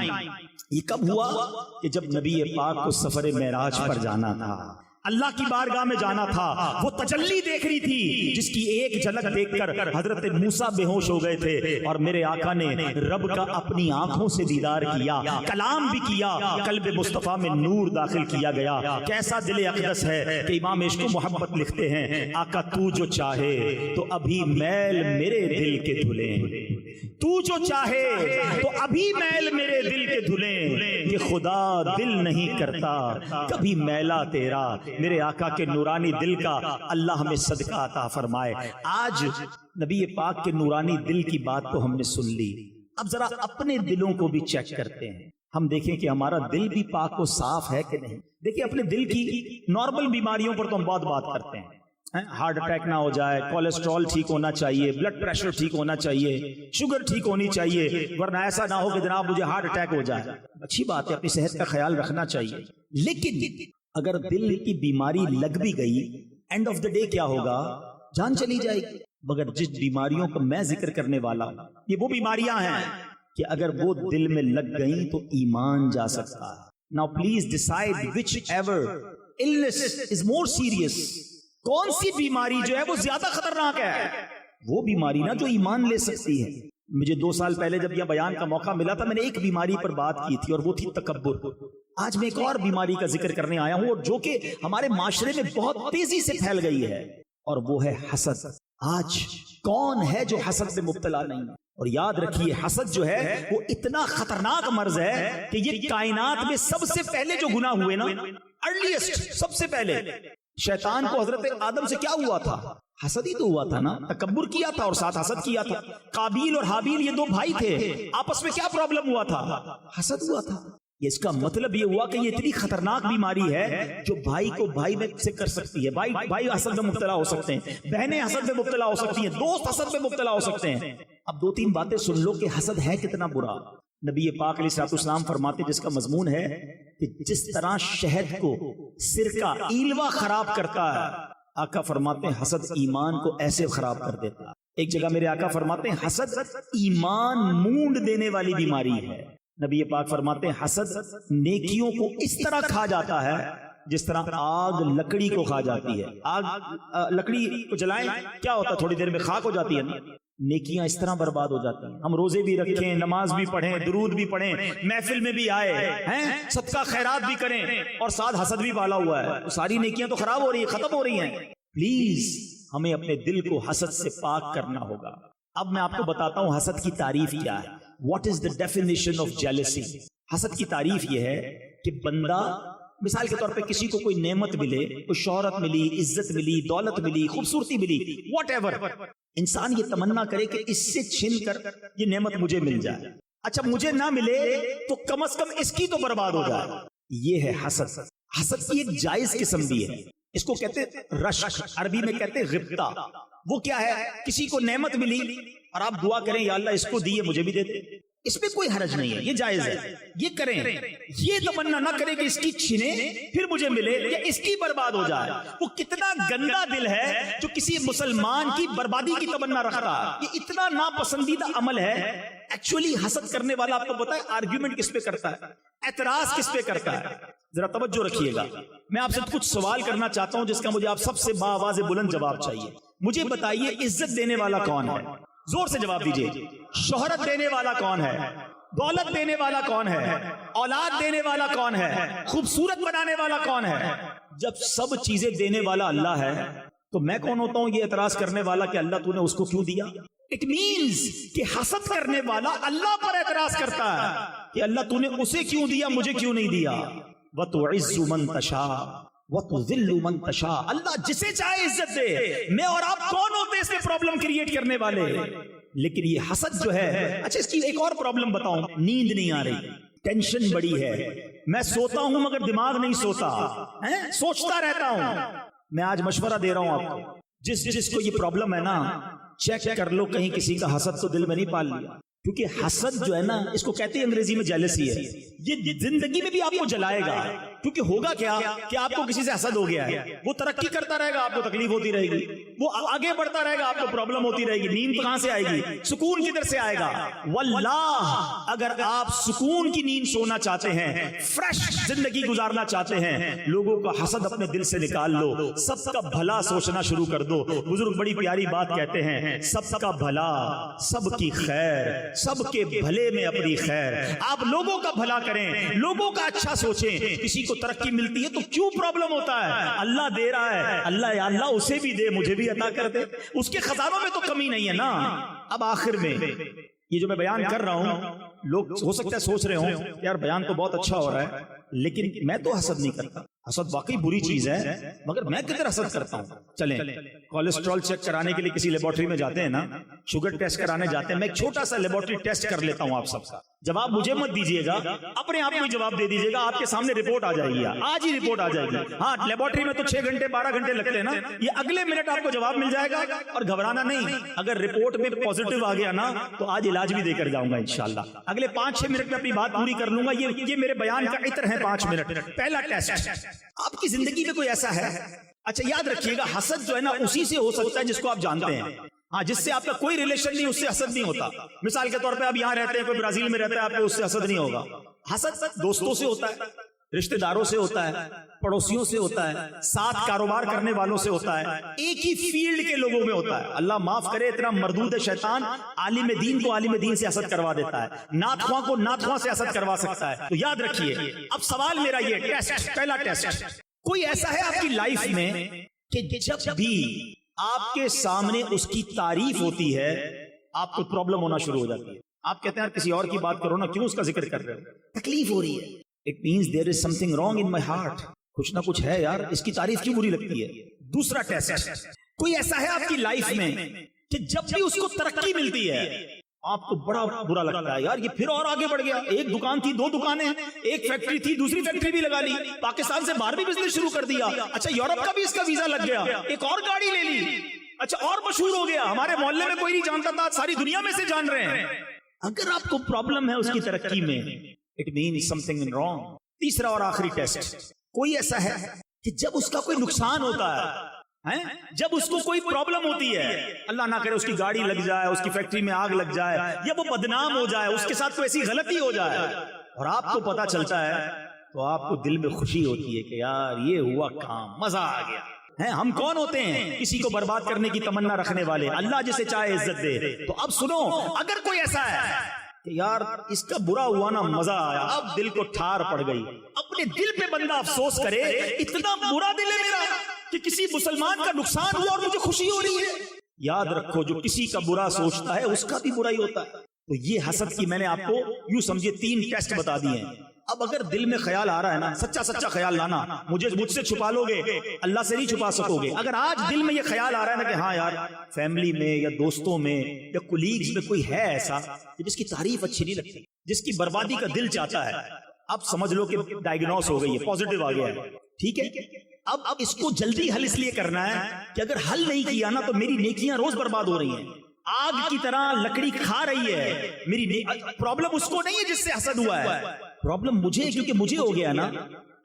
A: یہ کب ہوا کہ جب نبی پاک کو سفر معراج پر جانا تھا, اللہ کی بارگاہ میں جانا تھا. وہ تجلی دیکھ رہی تھی جس کی ایک جھلک دیکھ کر حضرت موسیٰ بے ہوش ہو گئے تھے, اور میرے آقا نے رب کا اپنی آنکھوں سے دیدار کیا, کلام بھی کیا, قلب مصطفیٰ میں نور داخل کیا گیا. کیسا دل اقدس ہے کہ امام عشق و محبت لکھتے ہیں, آقا تو جو چاہے تو ابھی میل میرے دل کے دھلیں, تو جو چاہے تو ابھی میل میرے دل کے دھلیں, کہ خدا دل نہیں کرتا کبھی میلا تیرا. میرے آقا کے نورانی دل کا اللہ ہمیں صدقہ عطا فرمائے. آج نبی پاک کے نورانی دل کی بات تو ہم نے سن لی. اب ذرا اپنے دلوں کو بھی چیک کرتے ہیں, ہم دیکھیں کہ ہمارا دل بھی پاک و صاف ہے کہ نہیں. دیکھیں اپنے دل کی نارمل بیماریوں پر تو ہم بہت بات کرتے ہیں, ہارٹ اٹیک نہ ہو جائے, کولیسٹرول ٹھیک ہونا چاہیے, بلڈ پریشر ٹھیک ہونا چاہیے, شوگر ٹھیک ہونی چاہیے, ورنہ ایسا نہ ہو کہ جناب مجھے ہارٹ اٹیک ہو جائے. اچھی بات ہے, اپنی صحت کا خیال رکھنا چاہیے, لیکن اگر دل کی بیماری لگ بھی گئی, اینڈ آف دا ڈے کیا ہوگا؟ جان چلی جائے گی. مگر جس بیماریوں کا میں ذکر کرنے والا ہوں یہ وہ بیماریاں ہیں کہ اگر وہ دل میں لگ گئیں تو ایمان جا سکتا ہے. Now please decide whichever illness is more serious. کون سی بیماری جو ہے وہ زیادہ خطرناک ہے؟ وہ بیماری نا جو ایمان لے سکتی ہے. مجھے 2 سال پہلے جب یہ بیان کا موقع ملا تھا، میں نے ایک بیماری پر بات کی تھی اور وہ تھی تکبر. آج میں ایک اور بیماری کا ذکر کرنے آیا ہوں، اور جو کہ ہمارے معاشرے میں بہت تیزی سے پھیل گئی ہے، اور وہ ہے حسد. آج کون ہے جو حسد میں مبتلا نہیں؟ اور یاد رکھیے حسد جو ہے وہ اتنا خطرناک مرض ہے کہ یہ کائنات میں سب سے پہلے جو گناہ ہوئے نا، ارلیسٹ، سب سے پہلے شیطان کو حضرت آدم سے کیا ہوا تھا؟ حسد ہی تو ہوا تھا نا. تکبر کیا تھا اور ساتھ حسد کیا تھا. قابیل اور حابیل یہ 2 بھائی تھے، آپس میں کیا پرابلم ہوا تھا؟ حسد ہوا تھا. اس کا مطلب یہ ہوا کہ یہ اتنی خطرناک بیماری ہے جو بھائی کو بھائی میں سے کر سکتی ہے. بھائی حسد میں مبتلا ہو سکتے ہیں، بہنیں حسد میں مبتلا ہو سکتی ہیں، دوست حسد میں مبتلا ہو سکتے ہیں. اب 2-3 باتیں سن لو کہ حسد ہے کتنا برا. نبی پاک علیہ الصلوۃ والسلام فرماتے، جس کا مضمون ہے کہ جس طرح شہد کو سرکہ ایلوا خراب کرتا ہے، آقا فرماتے ہیں حسد ایمان کو ایسے خراب کر دیتا ہے. ایک جگہ میرے آقا فرماتے ہیں حسد ایمان مونڈ دینے والی بیماری ہے. نبی پاک فرماتے ہیں حسد نیکیوں کو اس طرح کھا جاتا ہے جس طرح آگ لکڑی کو کھا جاتی ہے. آگ لکڑی کو جلائیں کیا ہوتا ہے؟ تھوڑی دیر میں خاک ہو جاتی ہے نا. نیکیاں اس طرح برباد ہو جاتی ہیں. ہم روزے بھی رکھیں، نماز بھی پڑھیں، درود بھی پڑھیں، محفل میں بھی آئے ہیں، صدقہ خیرات بھی کریں، اور ساتھ حسد بھی پالا ہوا ہے، تو ساری نیکیاں تو خراب ہو رہی ہیں، ختم ہو رہی ہیں. پلیز ہمیں اپنے دل کو حسد سے پاک کرنا ہوگا. اب میں آپ کو بتاتا ہوں حسد کی تعریف کیا ہے. What is the definition of jealousy? حسد کی تعریف یہ ہے کہ بندہ مثال کے طور پہ کسی کو کوئی نعمت ملے، کوئی شہرت ملی، عزت ملی، دولت ملی، خوبصورتی ملی، واٹ ایور، انسان یہ تمنا کرے کہ اس سے چھن کر یہ نعمت مجھے مل جائے. اچھا مجھے نہ ملے تو کم از کم اس کی تو برباد ہو جائے. یہ ہے حسد. حسد کی ایک جائز قسم بھی ہے، اس کو کہتے رشک، عربی میں کہتے غبطہ. وہ کیا ہے؟ کسی کو نعمت ملی اور آپ دعا کریں یا اللہ اس کو دیے مجھے بھی دے دے، اس میں کوئی حرج نہیں ہے، یہ جائز ہے، یہ کریں. یہ تمنا نہ کرے کہ اس کی چھنے پھر مجھے ملے یا اس کی برباد ہو جائے. وہ کتنا گندا دل ہے جو کسی مسلمان کی بربادی کی تمنا رکھتا ہے. یہ اتنا ناپسندیدہ عمل ہے. ایکچولی حسد کرنے والا آپ کو پتا ہے آرگیومنٹ کس پہ کرتا ہے، اعتراض کس پہ کرتا ہے؟ ذرا توجہ رکھیے گا. میں آپ سے کچھ سوال کرنا چاہتا ہوں جس کا مجھے آپ سب سے باآواز بلند جواب چاہیے. مجھے بتائیے عزت دینے والا کون ہے؟ زور سے جواب دیجیے. شہرت دینے والا کون ہے؟ دولت دینے والا کون ہے؟ اولاد دینے والا کون ہے؟ خوبصورت بنانے والا کون ہے؟ جب سب چیزیں دینے والا اللہ ہے تو میں کون ہوتا ہوں یہ اعتراض کرنے والا کہ اللہ تو نے اس کو کیوں دیا؟ اٹ مینز کہ حسد کرنے والا اللہ پر اعتراض کرتا ہے کہ اللہ تو نے اسے کیوں دیا، مجھے کیوں نہیں دیا. وَتُعِزُّ مَن تَشَاءُ وَتُذِلُّ مَن تَشَاءُ. اللہ جسے چاہے عزت دے. میں اور آپ کون ہوتے اس میں پرابلم کریٹ کرنے والے؟ لیکن یہ حسد جو ہے، اچھا اس کی ایک اور پرابلم بتاؤں. نیند نہیں آ رہی، ٹینشن بڑی ہے، میں سوتا ہوں مگر دماغ نہیں سوتا، سوچتا رہتا ہوں. میں آج مشورہ دے رہا ہوں آپ کو، جس کو یہ پرابلم ہے نا، چیک کر لو کہیں کسی کا حسد تو دل میں نہیں پال لیا. کیونکہ حسد جو ہے نا، اس کو کہتے ہیں انگریزی میں جیلسی ہے. یہ زندگی میں بھی آپ کو جلائے گا. کیونکہ ہوگا کیا کہ آپ کو کسی سے حسد ہو گیا ہے، وہ ترقی کرتا رہے گا، آپ کو تکلیف ہوتی رہے گی. وہ آگے بڑھتا رہے گا، آپ کو پرابلم ہوتی رہے گی. نیند کہاں سے آئے گی؟ سکون کدھر سے آئے گا؟ واللہ اگر آپ سکون کی نیند سونا چاہتے ہیں، فریش زندگی گزارنا چاہتے ہیں، لوگوں کا حسد اپنے دل سے نکال لو، سب کا بھلا سوچنا شروع کر دو. بزرگ بڑی پیاری بات کہتے ہیں، سب کا بھلا، سب کی خیر، سب کے بھلے میں اپنی خیر. آپ لوگوں کا بھلا کریں، لوگوں کا اچھا سوچیں. کسی کو ترقی ملتی ہے تو کیوں پرابلم ہوتا ہے؟ اللہ دے رہا ہے، اللہ یا اللہ اسے بھی دے، مجھے بھی عطا کر دے. اس کے خزانوں میں تو کمی نہیں ہے نا. اب آخر میں یہ جو میں بیان کر رہا ہوں، لوگ ہو سکتا ہے سوچ رہے ہوں یار بیان تو بہت اچھا ہو رہا ہے، لیکن میں تو حسد نہیں کرتا. حسد واقعی بری چیز ہے، مگر میں کدھر حسد کرتا ہوں. چلیں کولیسٹرول چیک کرانے کے لیے کسی لیبورٹری میں جاتے ہیں نا، شوگر ٹیسٹ کرانے جاتے ہیں. میں ایک چھوٹا سا لیبورٹری ٹیسٹ کر لیتا ہوں آپ سب کا. جواب مجھے مت دیجیے گا، اپنے آپ کو جواب دے دیجیے گا. آپ کے سامنے رپورٹ آ جائے گی، آج ہی رپورٹ آ جائے گی. ہاں لیبورٹری میں تو 6 گھنٹے 12 گھنٹے لگتے ہیں نا، یہ اگلے منٹ آپ کو جواب مل جائے گا. اور گھبرانا نہیں، اگر رپورٹ میں پازیٹیو آ گیا نا تو آج علاج بھی دے کر جاؤں گا انشاءاللہ. اگلے 5-6 منٹ میں اپنی بات پوری کر لوں گا. یہ میرے بیان کا عطر ہے 5 منٹ. پہلا ٹیسٹ، آپ کی زندگی میں کوئی ایسا ہے؟ اچھا یاد رکھیے گا، حسد جو ہے نا اسی سے ہو سکتا ہے جس کو آپ جانتے ہیں. ہاں جس سے آپ کا کوئی ریلیشن نہیں، اس سے حسد نہیں ہوتا. مثال کے طور پہ آپ یہاں رہتے ہیں، کوئی برازیل میں رہتا ہے، آپ کو اس سے حسد نہیں ہوگا. حسد دوستوں سے ہوتا ہے. رشتہ داروں سے ہوتا ہے، پڑوسیوں سے ہوتا ہے، ساتھ کاروبار کرنے والوں سے ہوتا ہے، ایک ہی فیلڈ کے لوگوں میں ہوتا ہے۔ اللہ معاف کرے، اتنا مردود ہے شیطان، عالم دین کو عالم دین سے حسد کروا دیتا ہے، نعت خواں کو نعت خواں سے حسد کروا سکتا ہے۔ تو یاد رکھیے، اب سوال میرا یہ ٹیسٹ، پہلا ٹیسٹ، کوئی ایسا ہے آپ کی لائف میں کہ جب بھی آپ کے سامنے اس کی تعریف ہوتی ہے آپ کو پرابلم ہونا شروع ہو جاتی ہے؟ آپ کہتے ہیں یار کسی اور کی بات کرو نا، کیوں اس کا ذکر کر رہے ہو؟ تکلیف ہو رہی ہے۔ It means there is something wrong in my heart. کچھ نہ کچھ ہے یار، اس کی تعریف کیوں بری لگتی ہے؟ دوسرا ٹیسٹ، کوئی ایسا ہے آپ کی لائف میں کہ جب بھی اس کو ترقی ملتی ہے آپ کو بڑا برا لگتا ہے، یار یہ پھر اور آگے بڑھ گیا، ایک دکان تھی، 2 دکانیں، ایک فیکٹری تھی، دوسری فیکٹری بھی لگا لی، پاکستان سے باہر بھی بزنس شروع کر دیا، اچھا یورپ کا بھی اس کا ویزا لگ گیا، ایک اور گاڑی لے لی، اچھا اور مشہور ہو گیا، ہمارے محلے میں کوئی نہیں جانتا تھا، ساری دنیا میں سے جان رہے ہیں۔ اگر آپ کو پرابلم ہے اس کی ترقی میں، it means some thing wrong. تیسرا اور آخری ٹیسٹ، کوئی ایسا ہے کہ جب اس کا کوئی نقصان ہوتا ہے، جب اس کو کوئی پرابلم ہوتی ہے، اللہ نہ کرے اس کی گاڑی لگ جائے، اس کی فیکٹری میں آگ لگ جائے، یا وہ بدنام ہو جائے، اس کے ساتھ کوئی ایسی غلطی ہو جائے اور آپ کو پتا چلتا ہے، تو آپ کو دل میں خوشی ہوتی ہے کہ یار یہ ہوا کام، مزہ آ گیا۔ ہم کون ہوتے ہیں کسی کو برباد کرنے کی تمنا رکھنے والے؟ اللہ جسے چاہے عزت دے۔ تو اب سنو، اگر کوئی ایسا ہے کہ یار اس کا برا ہوا نا، مزہ آیا، اب دل کو ٹھار پڑ گئی، اپنے دل پہ بندہ افسوس کرے، اتنا برا دل ہے میرا کہ کسی مسلمان کا نقصان ہوا اور مجھے خوشی ہو رہی ہے۔ یاد رکھو، جو کسی کا برا سوچتا ہے اس کا بھی برا ہی ہوتا ہے۔ تو یہ حسد کی میں نے آپ کو یوں سمجھے 3 ٹیسٹ بتا دیے ہیں۔ اب اگر دل میں خیال آ رہا ہے نا، سچا خیال لانا، مجھ سے چھپا لو گے، اللہ سے نہیں چھپا سکو گے۔ اگر آج دل میں یہ خیال آ رہا ہے نا کہ ہاں یار فیملی میں یا دوستوں میں یا کولیگز میں کوئی ہے ایسا جس کی تعریف اچھی نہیں لگتی، جس کی بربادی کا دل چاہتا ہے، اب سمجھ لو کہ ڈائگنوز ہو گئی ہے، پازیٹیو آ گیا ہے، ٹھیک ہے؟ اب اس کو جلدی حل اس لیے کرنا ہے کہ اگر حل نہیں کیا نا تو میری نیکیاں روز برباد ہو رہی ہیں، آگ کی طرح لکڑی کھا رہی ہے میری۔ پرابلم اس کو نہیں ہے جس سے حسد ہوا ہے، پرابلم مجھے، کیونکہ مجھے ہو گیا نا۔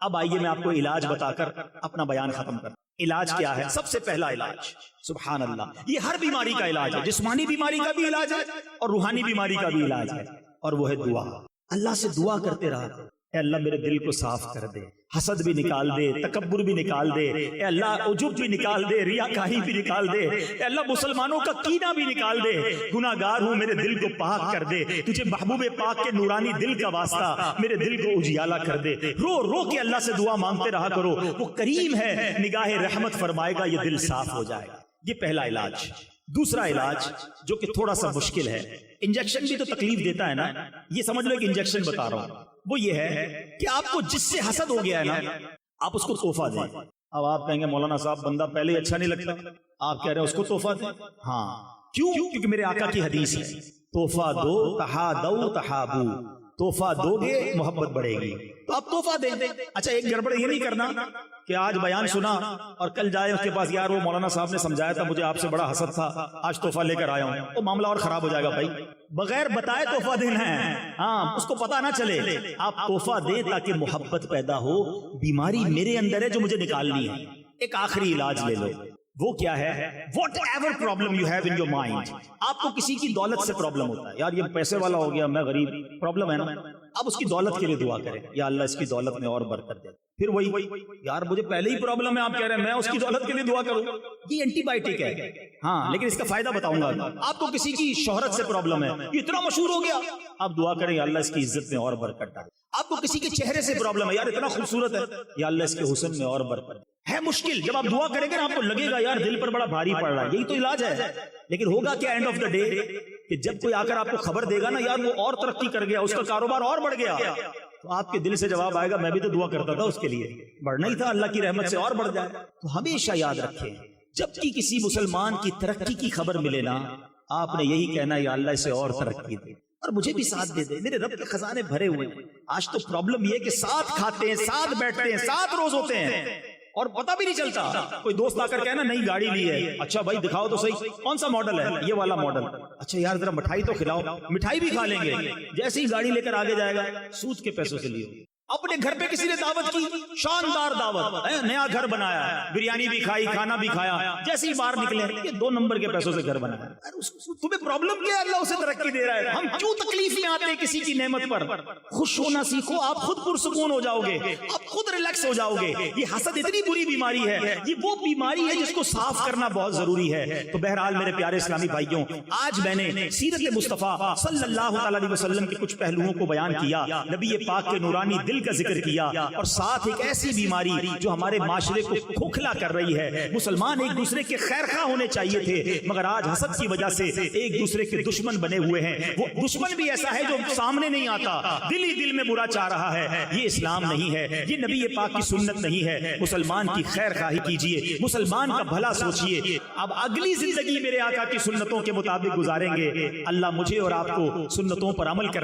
A: اب آئیے میں آپ کو علاج بتا کر اپنا بیان ختم کر۔ علاج کیا ہے؟ سب سے پہلا علاج، سبحان اللہ، یہ ہر بیماری کا علاج ہے، جسمانی بیماری کا بھی علاج ہے اور روحانی بیماری کا بھی علاج ہے، اور وہ ہے دعا۔ اللہ سے دعا کرتے رہا، اے اللہ میرے دل کو صاف کر دے، حسد بھی نکال دے، تکبر بھی نکال دے، اے اللہ عجب بھی نکال دے، ریاکاری بھی نکال دے، اے اللہ مسلمانوں کا کینہ بھی نکال دے، گناہ گار ہوں میرے دل کو پاک کر دے، تجھے محبوب پاک کے نورانی دل کا واسطہ میرے دل کو اجیالہ کر دے۔ رو رو کے اللہ سے دعا مانگتے رہا کرو، وہ کریم ہے، نگاہ رحمت فرمائے گا، یہ دل صاف ہو جائے گا۔ یہ پہلا علاج۔ دوسرا علاج جو کہ تھوڑا سا مشکل ہے، انجیکشن بھی تو تکلیف دیتا ہے نا، یہ سمجھ لو کہ انجیکشن بتا رہا ہوں، وہ یہ ہے کہ آپ کو جس سے حسد ہو گیا ہے نا، آپ اس کو تحفہ دیں۔ اب آپ کہیں گے مولانا صاحب بندہ پہلے ہی اچھا نہیں لگتا، آپ کہہ رہے ہیں اس کو تحفہ دیں؟ ہاں، کیوں؟ کیونکہ میرے آقا کی حدیث ہے، تحفہ دو تحادو تحابو، تحفہ دو گے محبت بڑھے گی، تو آپ تحفہ دیں۔ اچھا ایک گڑبڑ یہ نہیں کرنا کہ آج بیان سنا اور کل جائے اس کے پاس، یار وہ مولانا صاحب نے سمجھایا تھا، مجھے آپ سے بڑا حسد تھا، آج تحفہ لے کر آیا ہوں، وہ معاملہ اور خراب ہو جائے گا بھائی۔ بغیر بتائے تحفہ دینا ہے، ہاں اس کو پتا نہ چلے، آپ تحفہ دیں تاکہ محبت پیدا ہو، بیماری میرے اندر ہے جو مجھے نکالنی ہے۔ ایک آخری علاج لے لو، وہ کیا ہے؟ What ever problem you have in your mind, آپ کو کسی کی دولت سے پرابلم ہوتا ہے، یار یہ پیسے والا ہو گیا، میں غریب، پرابلم ہے نا، اب اس کی دولت کے لیے دعا کریں، یا اللہ اس کی دولت میں اور برکت دے۔ پھر وہی یار مجھے پہلے ہی پرابلم ہے، آپ کہہ رہے ہیں میں اس کی دولت کے لیے دعا کروں، یہ اینٹی بائیوٹک ہے، ہاں لیکن اس کا فائدہ بتاؤں گا۔ آپ کو کسی کی شہرت سے پرابلم ہے، یہ اتنا مشہور ہو گیا، آپ دعا کریں یا اللہ اس کی عزت میں اور برکت ڈالے۔ آپ کو کسی کے چہرے سے پرابلم ہے، یار اتنا خوبصورت ہے، یا اللہ اس کے حسن میں اور برکت ہے۔ مشکل جب آپ دعا کریں گے نا، آپ کو لگے گا یار دل پر بڑا بھاری پڑ رہا ہے، یہی تو علاج ہے۔ لیکن ہوگا کیا اینڈ آف دا ڈے کہ جب کوئی آ کر آپ کو خبر دے گا نا، یار وہ اور ترقی کر گیا، اس کا کاروبار اور بڑھ گیا، تو آپ کے دل سے جواب آئے گا میں بھی تو دعا کرتا تھا اس کے لیے، بڑھنا ہی تھا، اللہ کی رحمت سے اور بڑھ جائے۔ تو ہمیشہ یاد رکھیں، جب کی کسی مسلمان کی ترقی کی خبر ملے نا، آپ نے یہی کہنا یا اللہ اسے اور ترقی دے اور مجھے بھی ساتھ دے دے، میرے رب کے خزانے بھرے ہوئے ہیں۔ آج تو پرابلم یہ کہ ساتھ کھاتے ہیں، ساتھ بیٹھتے ہیں، ساتھ روز ہوتے ہیں اور پتہ بھی نہیں چلتا۔ کوئی دوست آ کر کہنا نئی گاڑی لی ہے، اچھا بھائی دکھاؤ تو صحیح، کون سا ماڈل ہے؟ یہ والا ماڈل۔ اچھا یار ذرا مٹھائی تو کھلاؤ، مٹھائی بھی کھا لیں گے، جیسے ہی گاڑی لے کر آگے جائے گا سود کے پیسوں سے لیے۔ اپنے گھر پہ کسی نے دعوت کی، شاندار دعوت، نیا گھر بنایا، بریانی بھی کھائی، کھانا بھی کھایا، جیسے ہی باہر نکلے یہ 2 نمبر کے پیسوں سے گھر بنایا. تمہیں پرابلم کیا ہے؟ اللہ اسے ترقی دے رہا ہے. ہم کیوں تکلیف میں آتے ہیں کسی کی نعمت پر؟ خوش ہونا سیکھو، آپ خود پرسکون ہو جاؤ گے، آپ خود ریلیکس ہو جاؤ گے. یہ حسد اتنی بری بیماری ہے، یہ وہ بیماری ہے جس کو صاف کرنا بہت ضروری ہے. تو بہرحال میرے پیارے اسلامی بھائیوں، آج میں نے سیرت مصطفیٰ صلی اللہ علیہ وسلم کے کچھ پہلوؤں کو بیان کیا، نبی پاک کے نورانی دل کا ذکر کیا، اور ساتھ ایک ایسی بیماری جو ہمارے معاشرے کو کھوکھلا کر رہی ہے. مسلمان ایک دوسرے کے خیر خواہ ہونے چاہیے تھے، مگر آج حسد کی وجہ سے ایک دوسرے کے دشمن بنے ہوئے ہیں. وہ دشمن بھی ایسا ہے جو سامنے نہیں آتا، دل ہی دل میں برا چاہ رہا ہے. یہ اسلام نہیں ہے، یہ نبی پاک کی سنت نہیں ہے. مسلمان کی خیر خواہی کیجئے، مسلمان کا بھلا سوچئے. اب اگلی زندگی میرے آقا کی سنتوں کے مطابق گزاریں گے. اللہ مجھے اور آپ کو سنتوں پر عمل کرنے